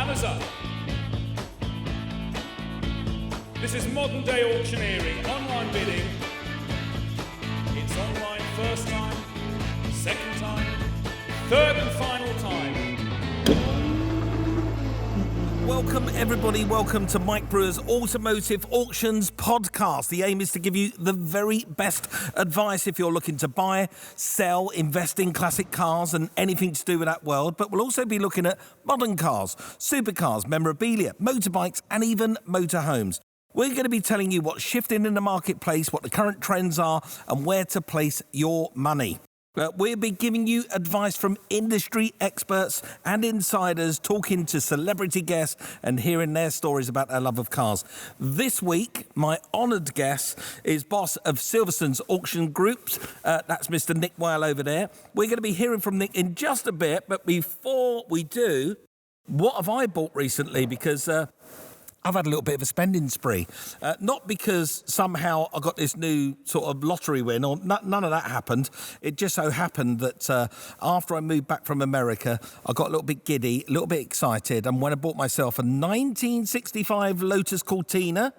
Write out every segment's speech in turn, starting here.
Hammers up. This is modern day auctioneering, online bidding. It's online first time, second time, third and final time. Welcome everybody, welcome to Mike Brewer's Automotive Auctions podcast. The aim is to give you the very best advice if you're looking to buy, sell, invest in classic cars and anything to do with that world. But we'll also be looking at modern cars, supercars, memorabilia, motorbikes and even motorhomes. We're going to be telling you what's shifting in the marketplace, what the current trends are and where to place your money. We'll be giving you advice from industry experts and insiders, talking to celebrity guests and hearing their stories about their love of cars. This week, my honoured guest is boss of Silverstone's Auction Groups. That's Mr. Nick Weil over there. We're going to be hearing from Nick in just a bit, but before we do, what have I bought recently? Because I've had a little bit of a spending spree. Not because somehow I got this new sort of lottery win, or none of that happened. It just so happened that after I moved back from America, I got a little bit giddy, a little bit excited, and when I bought myself a 1965 Lotus Cortina,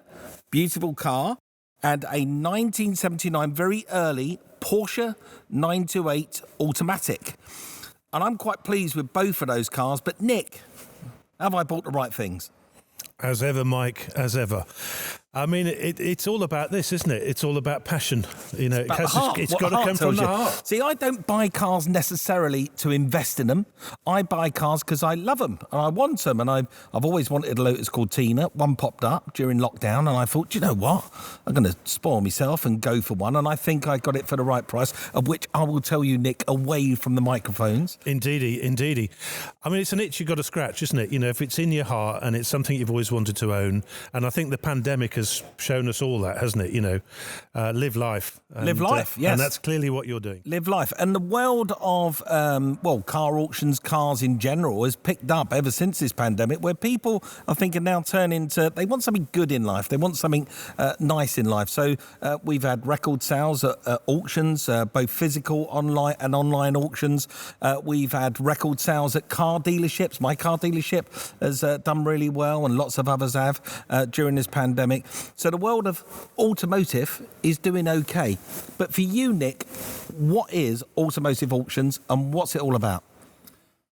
beautiful car, and a 1979 very early Porsche 928 automatic. And I'm quite pleased with both of those cars. But Nick, have I bought the right things? As ever, Mike, as ever. I mean, it's all about this, isn't it? It's all about passion. You know, it's got to come from the heart. See, I don't buy cars necessarily to invest in them. I buy cars because I love them and I want them. And I've always wanted a Lotus Cortina. One popped up during lockdown and I thought, do you know what? I'm going to spoil myself and go for one. And I think I got it for the right price, of which I will tell you, Nick, away from the microphones. Indeedy. I mean, it's an itch you've got to scratch, isn't it? You know, if it's in your heart and it's something you've always wanted to own. And I think the pandemic has shown us all that, hasn't it? You know, live life. Live life, yes. And that's clearly what you're doing. Live life. And the world of, car auctions, cars in general, has picked up ever since this pandemic, where people, I think, are now turning to, they want something good in life. They want something nice in life. So we've had record sales at auctions, both physical online and online auctions. We've had record sales at car dealerships. My car dealership has done really well, and lots of others have during this pandemic. So the world of automotive is doing okay. But for you, Nick, what is Automotive Auctions and what's it all about?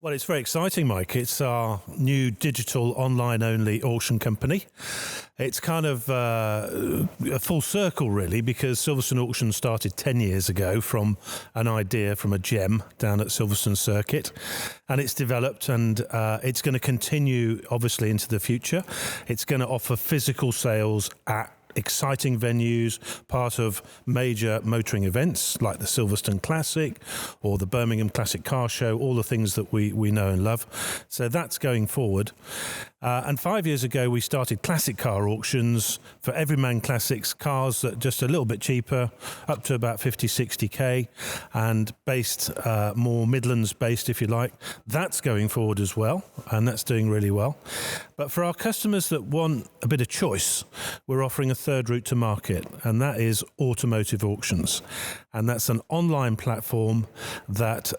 Well, it's very exciting, Mike. It's our new digital online-only auction company. It's kind of a full circle, really, because Silverstone Auction started 10 years ago from an idea from a gem down at Silverstone Circuit. And it's developed and it's going to continue, obviously, into the future. It's going to offer physical sales at exciting venues, part of major motoring events like the Silverstone Classic or the Birmingham Classic Car Show, all the things that we know and love. So that's going forward. And 5 years ago, we started classic car auctions for everyman classics, cars that are just a little bit cheaper, up to about 50, 60k, and based, more Midlands based, if you like. That's going forward as well, and that's doing really well. But for our customers that want a bit of choice, we're offering a third route to market, and that is Automotive Auctions. And that's an online platform that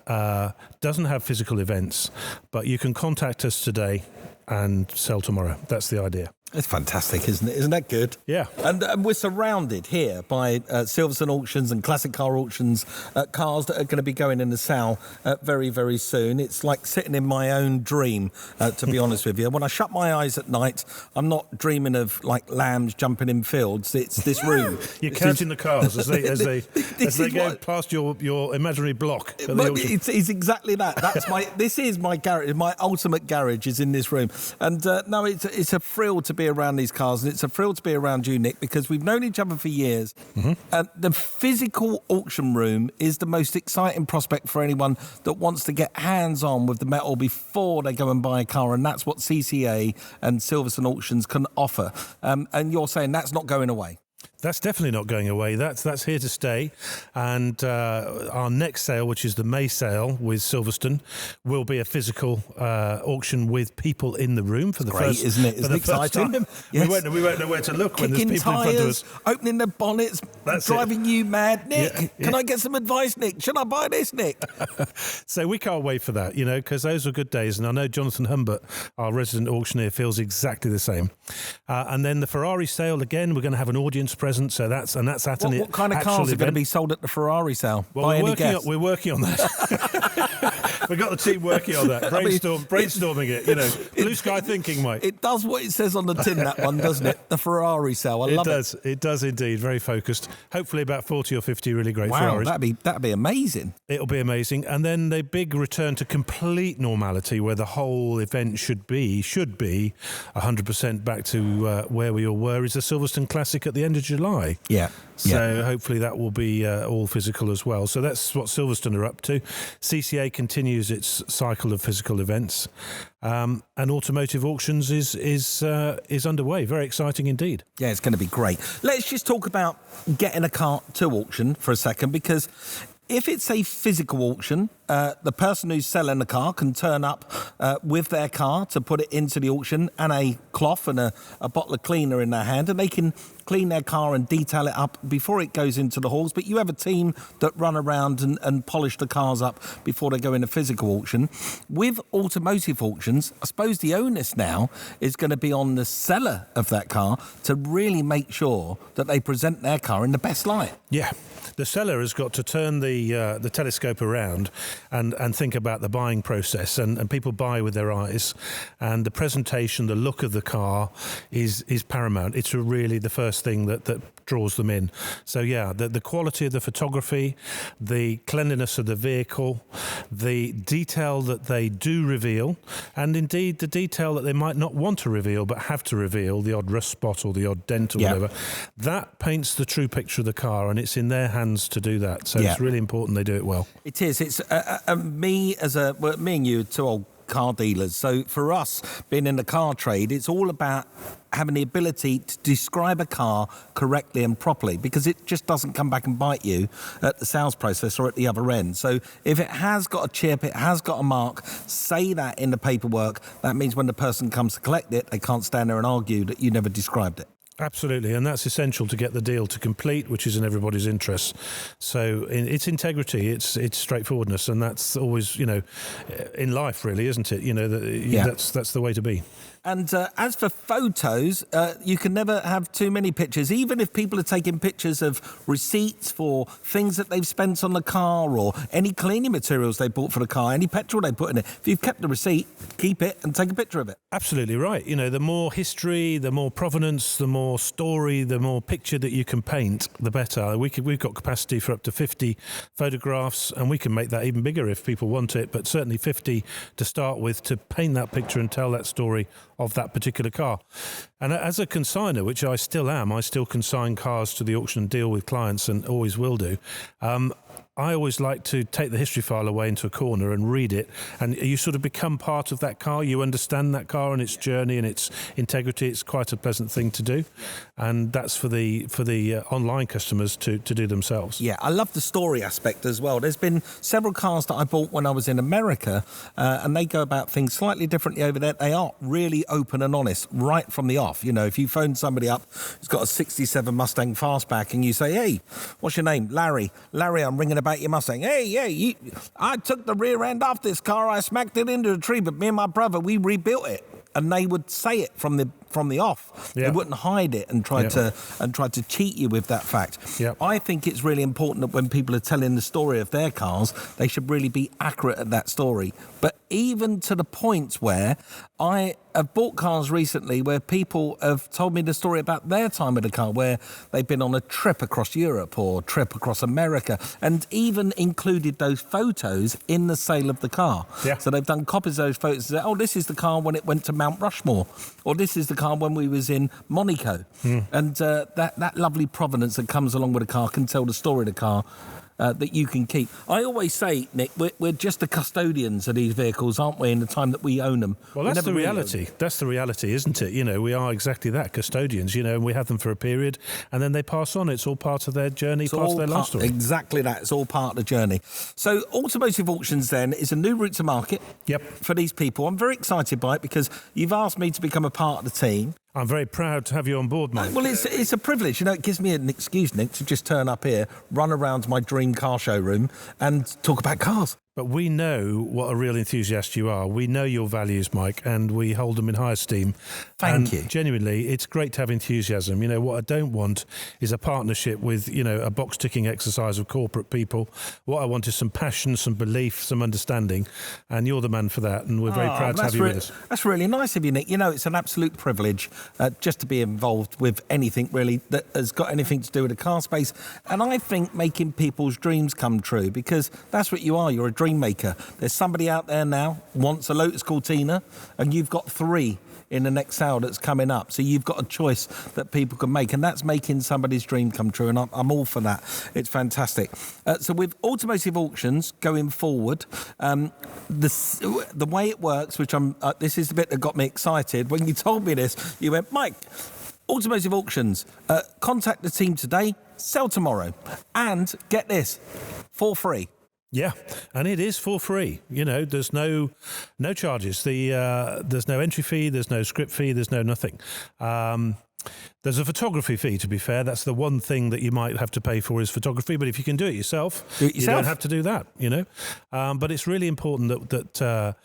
doesn't have physical events, but you can contact us today and sell tomorrow. That's the idea. It's fantastic, isn't it? Isn't that good? Yeah. And we're surrounded here by Silverstone Auctions and classic car auctions, cars that are going to be going in the sale very, very soon. It's like sitting in my own dream, to be honest with you. When I shut my eyes at night, I'm not dreaming of like lambs jumping in fields. It's this room. You're counting the cars as they go past your imaginary block at the auction. It's exactly that. This is my garage. My ultimate garage is in this room. And no, it's a thrill to be around these cars, and it's a thrill to be around you, Nick, because we've known each other for years. And the physical auction room is the most exciting prospect for anyone that wants to get hands-on with the metal before they go and buy a car, and that's what CCA and Silverstone Auctions can offer. And you're saying that's not going away? That's definitely not going away. That's here to stay. And our next sale, which is the May sale with Silverstone, will be a physical auction with people in the room for the first time. Isn't it? Isn't it exciting? Yes. We won't know where to look when there's Kicking people tires, in front of us. opening the bonnets, driving you mad. Nick, can I get some advice, Nick? Should I buy this, Nick? So we can't wait for that, because those are good days. And I know Jonathan Humbert, our resident auctioneer, feels exactly the same. And then the Ferrari sale, again, we're going to have an audience present. So that's at What kind of cars are going to be sold at the Ferrari sale? Well, we're working on that. We've got the team working on that, brainstorming it, blue sky thinking, Mike. It does what it says on the tin, that one, doesn't it? The Ferrari sale. I love it. It does indeed. Very focused. Hopefully about 40 or 50 really great Wow, Ferraris. that'd be amazing. It'll be amazing. And then the big return to complete normality where the whole event should be 100% back to where we all were, is the Silverstone Classic at the end of July. Yeah. So hopefully that will be all physical as well. So that's what Silverstone are up to. CCA continues its cycle of physical events. And Automotive Auctions is underway. Very exciting indeed. Yeah, it's going to be great. Let's just talk about getting a car to auction for a second, because if it's a physical auction, the person who's selling the car can turn up with their car to put it into the auction and a cloth and a bottle of cleaner in their hand, and they can clean their car and detail it up before it goes into the halls. But you have a team that run around and polish the cars up before they go in a physical auction. With automotive auctions, I suppose the onus now is going to be on the seller of that car to really make sure that they present their car in the best light. Yeah. The seller has got to turn the telescope around and think about the buying process, and people buy with their eyes, and the presentation, the look of the car is paramount. It's really the first thing that draws them in. So yeah, the quality of the photography, the cleanliness of the vehicle, the detail that they do reveal, and indeed the detail that they might not want to reveal but have to reveal, the odd rust spot or the odd dent or whatever, that paints the true picture of the car, and it's in their hands to do that. So it's really important they do it well. It is. It's me and you are two old car dealers. So for us, being in the car trade, it's all about having the ability to describe a car correctly and properly, because it just doesn't come back and bite you at the sales process or at the other end. So if it has got a chip, it has got a mark, say that in the paperwork. That means when the person comes to collect it, they can't stand there and argue that you never described it. Absolutely, and that's essential to get the deal to complete, which is in everybody's interest. So it's integrity, it's straightforwardness, and that's always, in life really, isn't it? That's the way to be. And as for photos, you can never have too many pictures. Even if people are taking pictures of receipts for things that they've spent on the car, or any cleaning materials they bought for the car, any petrol they put in it. If you've kept the receipt, keep it and take a picture of it. Absolutely right. The more history, the more provenance, the more story, the more picture that you can paint, the better. We've got capacity for up to 50 photographs, and we can make that even bigger if people want it, but certainly 50 to start with, to paint that picture and tell that story of that particular car. And as a consigner, which I still am, I still consign cars to the auction and deal with clients, and always will do. I always like to take the history file away into a corner and read it, and you sort of become part of that car. You understand that car and its journey and its integrity. It's quite a pleasant thing to do, and that's for the online customers to do themselves. Yeah, I love the story aspect as well. There's been several cars that I bought when I was in America, and they go about things slightly differently over there. They are really open and honest right from the off. If you phone somebody up who's got a 67 Mustang Fastback and you say, "Hey, what's your name?" Larry, I'm ringing about your Mustang. "Hey, I took the rear end off this car. I smacked it into a tree, but me and my brother, we rebuilt it." And they would say it from the off. Yeah. They wouldn't hide it and try to cheat you with that fact. Yeah. I think it's really important that when people are telling the story of their cars, they should really be accurate at that story. But even to the point where I have bought cars recently where people have told me the story about their time with the car, where they've been on a trip across Europe or trip across America, and even included those photos in the sale of the car. Yeah. So they've done copies of those photos and said, "Oh, this is the car when it went to Mount Rushmore," or "This is the car when we was in Monaco." And that lovely provenance that comes along with a car can tell the story of the car that you can keep. I always say, Nick, we're just the custodians of these vehicles, aren't we, in the time that we own them? Well, that's the reality. That's the reality, isn't it? You know, we are exactly that, custodians, you know, and we have them for a period and then they pass on. It's all part of their journey, part of their life story. Exactly that. It's all part of the journey. So Automotive Auctions then is a new route to market for these people. I'm very excited by it because you've asked me to become a part of the team. I'm very proud to have you on board, Mike. Well, it's a privilege. You know, it gives me an excuse, Nick, to just turn up here, run around my dream car showroom and talk about cars. But we know what a real enthusiast you are. We know your values, Mike, and we hold them in high esteem. Thank you. Genuinely, it's great to have enthusiasm. You know, what I don't want is a partnership with, you know, a box-ticking exercise of corporate people. What I want is some passion, some belief, some understanding, and you're the man for that, and we're very proud to have you with us. That's really nice of you, Nick. You know, it's an absolute privilege just to be involved with anything, really, that has got anything to do with the car space. And I think making people's dreams come true, because that's what you are. You're a dream maker. There's somebody out there now wants a Lotus Cortina, and you've got 3 in the next sale that's coming up. So you've got a choice that people can make, and that's making somebody's dream come true, and I'm all for that. It's fantastic. So with Automotive Auctions going forward, the way it works, which this is the bit that got me excited. When you told me this, you went, Mike, Automotive Auctions, contact the team today, sell tomorrow, and get this, for free. Yeah, and it is for free. You know, there's no charges. There's no entry fee, there's no script fee, there's no nothing. There's a photography fee, to be fair. That's the one thing that you might have to pay for is photography. But if you can do it yourself, you don't have to do that, you know. But it's really important that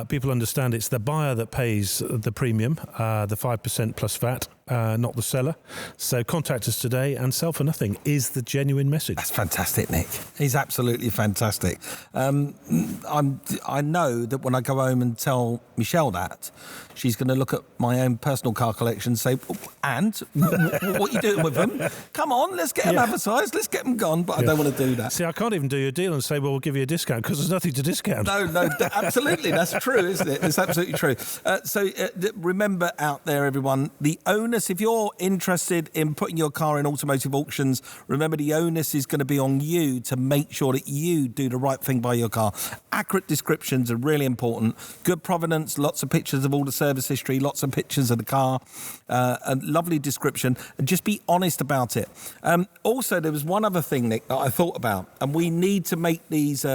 people understand it's the buyer that pays the premium, the 5% plus VAT, not the seller. So contact us today and sell for nothing is the genuine message. That's fantastic, Nick. He's absolutely fantastic. I know that when I go home and tell Michelle that, she's going to look at my own personal car collection and say, and what are you doing with them? Come on, let's get them advertised, let's get them gone. But I don't want to do that. See, I can't even do you a deal and say, well, we'll give you a discount because there's nothing to discount. No, absolutely. That's true, isn't it? It's absolutely true. So remember out there, everyone, the onus, if you're interested in putting your car in Automotive Auctions, remember the onus is going to be on you to make sure that you do the right thing by your car. Accurate descriptions are really important. Good provenance, lots of pictures of all the service history, lots of pictures of the car, a lovely description, and just be honest about it. Also, there was one other thing, Nick, that I thought about, and we need to make these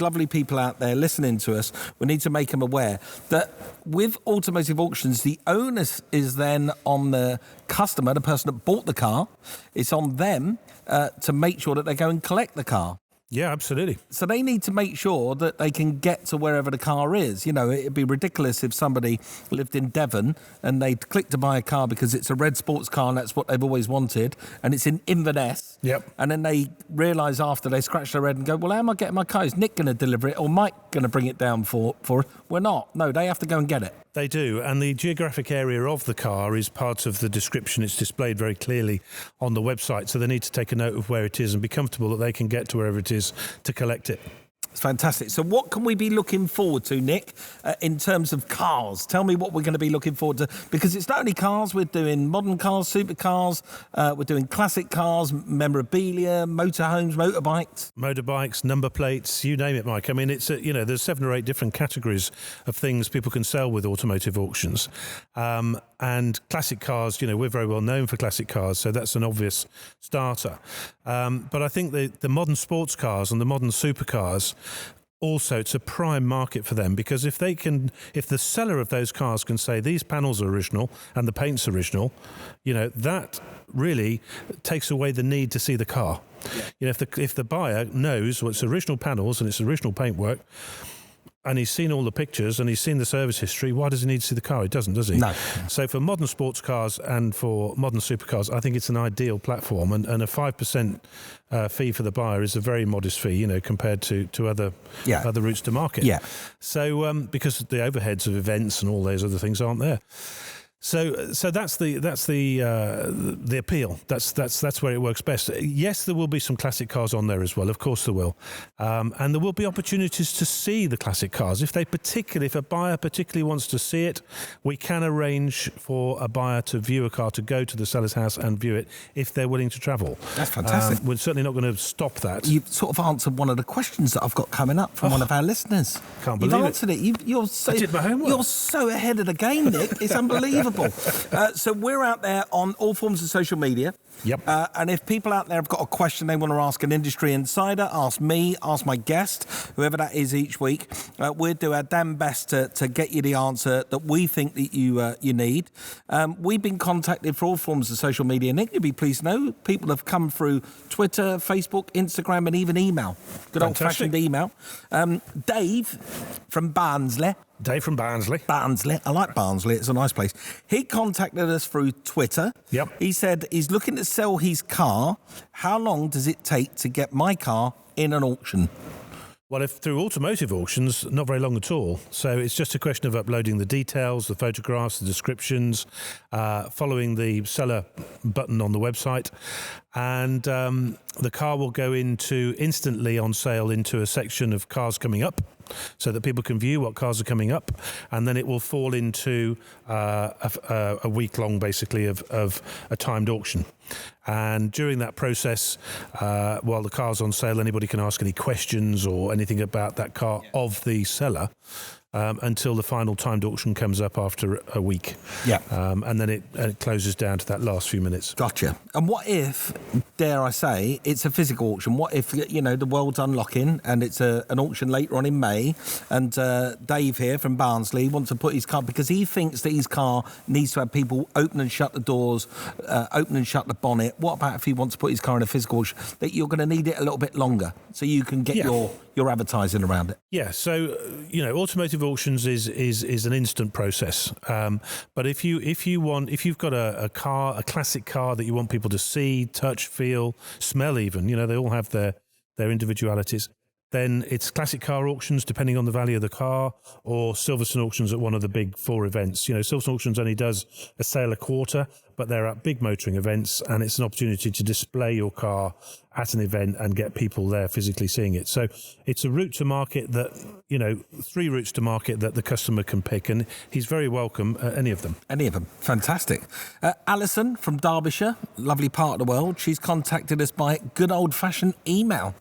lovely people out there listening to us, we need to make them aware that with Automotive Auctions, the onus is then on the customer, the person that bought the car. It's on them to make sure that they go and collect the car. Yeah, absolutely. So they need to make sure that they can get to wherever the car is. You know, it'd be ridiculous if somebody lived in Devon and they'd click to buy a car because it's a red sports car and that's what they've always wanted, and it's in Inverness. Yep. And then they realise after they scratch their head and go, well, how am I getting my car? Is Nick going to deliver it or Mike going to bring it down for us? We're not. No, they have to go and get it. They do, and the geographic area of the car is part of the description. It's displayed very clearly on the website, so they need to take a note of where it is and be comfortable that they can get to wherever it is to collect it. It's fantastic. So what can we be looking forward to, Nick, in terms of cars? Tell me what we're going to be looking forward to, because it's not only cars, we're doing modern cars, supercars, we're doing classic cars, memorabilia, motorhomes, motorbikes, Number plates, you name it, Mike. I mean, it's there's 7 or 8 different categories of things people can sell with Automotive Auctions. And classic cars, we're very well known for classic cars, so that's an obvious starter. But I think the modern sports cars and the modern supercars, also, it's a prime market for them, because if the seller of those cars can say these panels are original and the paint's original, that really takes away the need to see the car. Yeah. If the buyer knows it's original panels and it's original paintwork, and he's seen all the pictures and he's seen the service history, why does he need to see the car? He doesn't, does he? No. So for modern sports cars and for modern supercars, I think it's an ideal platform, and a 5% fee for the buyer is a very modest fee, compared to other routes to market. Yeah. So because the overheads of events and all those other things aren't there. So that's the appeal. That's where it works best. Yes, there will be some classic cars on there as well. Of course there will, and there will be opportunities to see the classic cars. If a buyer particularly wants to see it, we can arrange for a buyer to view a car, to go to the seller's house and view it if they're willing to travel. That's fantastic. We're certainly not going to stop that. You've sort of answered one of the questions that I've got coming up from one of our listeners. Can't believe You've answered it. You're so, I did my homework. You're so ahead of the game, Nick. It's unbelievable. So we're out there on all forms of social media. Yep. And if people out there have got a question they want to ask an industry insider, ask me, ask my guest, whoever that is each week, we'll do our damn best to get you the answer that we think that you need. We've been contacted for all forms of social media. Nick, you'll be pleased to know people have come through Twitter, Facebook, Instagram, and even email. Good old-fashioned email. Dave from Barnsley. Dave from Barnsley. Barnsley. I like Barnsley. It's a nice place. He contacted us through Twitter. Yep. He said he's looking to sell his car. How long does it take to get my car in an auction? Well, if through automotive auctions, not very long at all. So it's just a question of uploading the details, the photographs, the descriptions, following the seller button on the website, and the car will go instantly on sale into a section of cars coming up, so that people can view what cars are coming up, and then it will fall into a week long, basically, of a timed auction. And during that process, while the car's on sale, anybody can ask any questions or anything about that car of the seller until the final timed auction comes up after a week. Yeah. And then it closes down to that last few minutes. Gotcha. And what if, dare I say, it's a physical auction? What if, the world's unlocking and it's an auction later on in May, and Dave here from Barnsley wants to put his car, because he thinks that his car needs to have people open and shut the doors, open and shut the bonnet. What about if he wants to put his car in a physical auction? That you're going to need it a little bit longer so you can get your advertising around it. Yeah, so automotive auctions is an instant process. But if you've got a classic car that you want people to see, touch, feel, smell, even, they all have their individualities, then it's classic car auctions, depending on the value of the car, or Silverstone auctions at one of the big 4 events. Silverstone auctions only does a sale a quarter, but they're at big motoring events, and it's an opportunity to display your car at an event and get people there physically seeing it. So it's a route to market that, 3 routes to market that the customer can pick, and he's very welcome at any of them. Any of them. Fantastic. Alison from Derbyshire, lovely part of the world, she's contacted us by good old-fashioned email.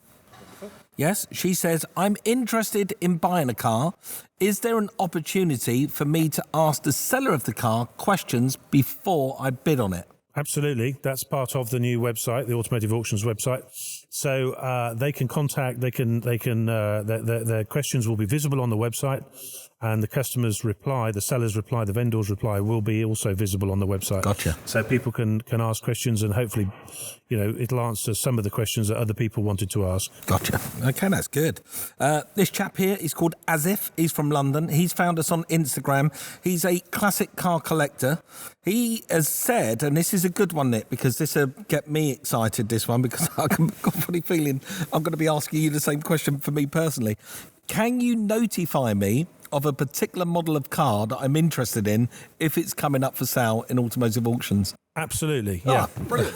Yes, she says, I'm interested in buying a car. Is there an opportunity for me to ask the seller of the car questions before I bid on it? Absolutely. That's part of the new website, the Automotive Auctions website. So they can contact, their questions will be visible on the website, and the customer's reply, the seller's reply, the vendor's reply will be also visible on the website. Gotcha. So people can ask questions, and hopefully, it'll answer some of the questions that other people wanted to ask. Gotcha. Okay, that's good. This chap here is called Azif. He's from London. He's found us on Instagram. He's a classic car collector. He has said, and this is a good one, Nick, because this will get me excited, this one, because I've got a funny feeling I'm going to be asking you the same question for me personally. Can you notify me of a particular model of car that I'm interested in if it's coming up for sale in automotive auctions? Absolutely, yeah. Brilliant.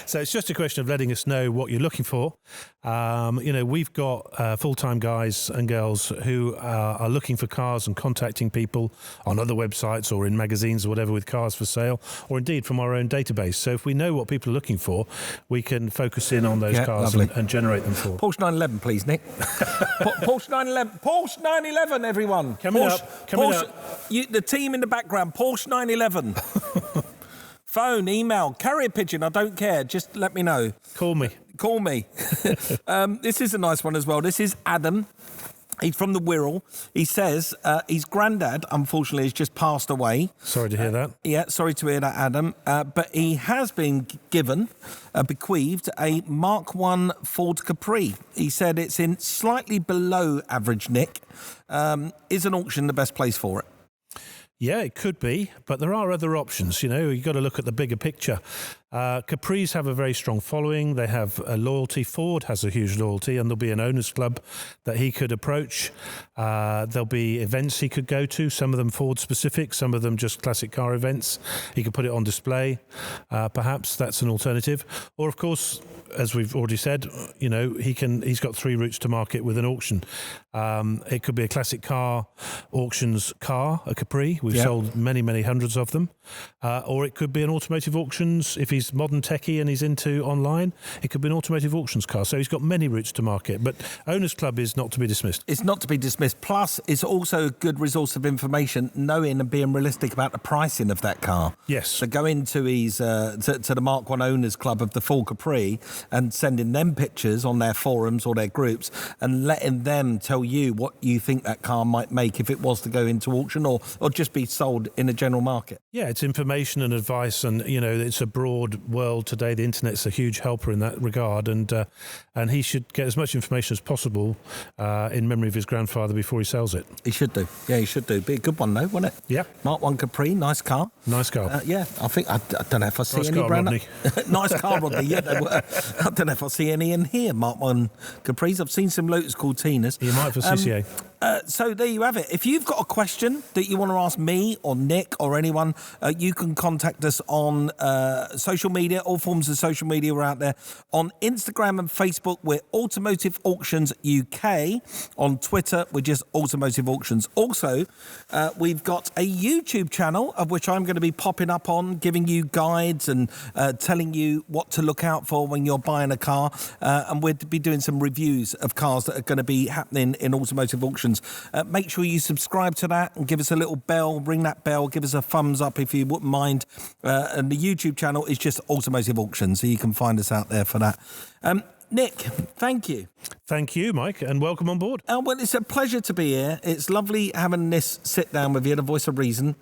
So it's just a question of letting us know what you're looking for. We've got full-time guys and girls who are looking for cars and contacting people on other websites or in magazines or whatever with cars for sale, or indeed from our own database. So if we know what people are looking for, we can focus in on those cars and generate them for. Porsche 911, please, Nick. Porsche 911. Porsche 911, everyone. Coming up. The team in the background, Porsche 911. Phone, email, carrier pigeon, I don't care. Just let me know. Call me. This is a nice one as well. This is Adam. He's from the Wirral. He says his granddad, unfortunately, has just passed away. Sorry to hear that. Yeah, sorry to hear that, Adam. But he has been bequeathed a Mark I Ford Capri. He said it's in slightly below average, Nick. Is an auction the best place for it? Yeah, it could be, but there are other options. You've got to look at the bigger picture. Capris have a very strong following. They have a loyalty. Ford has a huge loyalty, and there'll be an Onus club that he could approach. There'll be events he could go to, some of them Ford specific, some of them just classic car events. He could put it on display. Perhaps that's an alternative. Or, of course, as we've already said, he's got 3 routes to market with an auction. It could be a classic car auctions car, a Capri. We've sold many, many hundreds of them. Or it could be an automotive auctions. If he's modern techie and he's into online, it could be an automotive auctions car. So he's got many routes to market. But Onus Club is not to be dismissed. It's not to be dismissed. Plus, it's also a good resource of information, knowing and being realistic about the pricing of that car. Yes. So going to his to the Mark 1 Owners Club of the full Capri and sending them pictures on their forums or their groups and letting them tell you what you think that car might make if it was to go into auction or just be sold in the general market. Yeah, it's information and advice, and it's a broad world today. The internet's a huge helper in that regard, and he should get as much information as possible in memory of his grandfather before he sells it. He should do. Yeah, he should do. Be a good one though, wouldn't it? Yeah. Mark 1 Capri, nice car. Nice car. Yeah, I think I don't know if I see Nice any car, brand. Rodney. Nice car, Rodney. Yeah, they were. I don't know if I see any in here. Mark 1 Capris. I've seen some Lotus called Tinas. You might for CCA. So there you have it. If you've got a question that you want to ask me or Nick or anyone, you can contact us on social media. All forms of social media are out there. On Instagram and Facebook, we're Automotive Auctions UK. On Twitter, we're just Automotive Auctions. Also, we've got a YouTube channel of which I'm going to be popping up on, giving you guides and telling you what to look out for when you're buying a car. And we'll be doing some reviews of cars that are going to be happening in Automotive Auctions. Make sure you subscribe to that and give us a little bell, ring that bell, give us a thumbs up if you wouldn't mind. And the YouTube channel is just Automotive Auctions, so you can find us out there for that. Nick, thank you. Thank you, Mike, and welcome on board. Well, it's a pleasure to be here. It's lovely having this sit down with you, the voice of reason,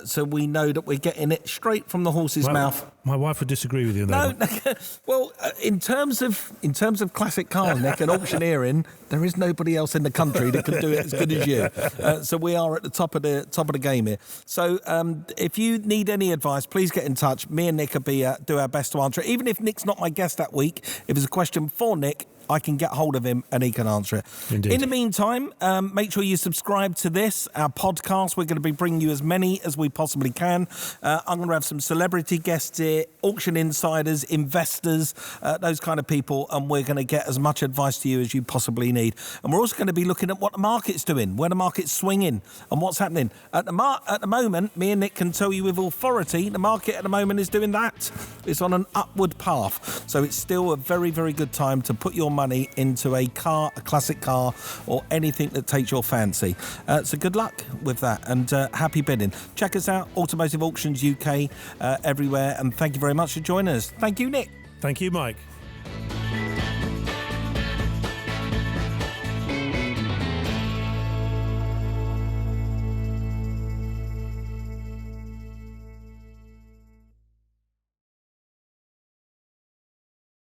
so we know that we're getting it straight from the horse's mouth. My wife would disagree with you on that. No, well, in terms of classic cars, Nick, and auctioneering, there is nobody else in the country that can do it as good as you. So we are at the top of the game here. So if you need any advice, please get in touch. Me and Nick will do our best to answer it. Even if Nick's not my guest that week, if there's a question for Nick, I can get hold of him and he can answer it. Indeed. In the meantime, make sure you subscribe to this, our podcast. We're going to be bringing you as many as we possibly can. I'm going to have some celebrity guests here, auction insiders, investors, those kind of people, and we're going to get as much advice to you as you possibly need. And we're also going to be looking at what the market's doing, where the market's swinging and what's happening. At the moment, me and Nick can tell you with authority, the market at the moment is doing that. It's on an upward path. So it's still a very, very good time to put your money into a car, a classic car, or anything that takes your fancy. So good luck with that, and happy bidding. Check us out, Automotive Auctions UK, everywhere, and thank you very much for joining us. Thank you, Nick. Thank you, Mike.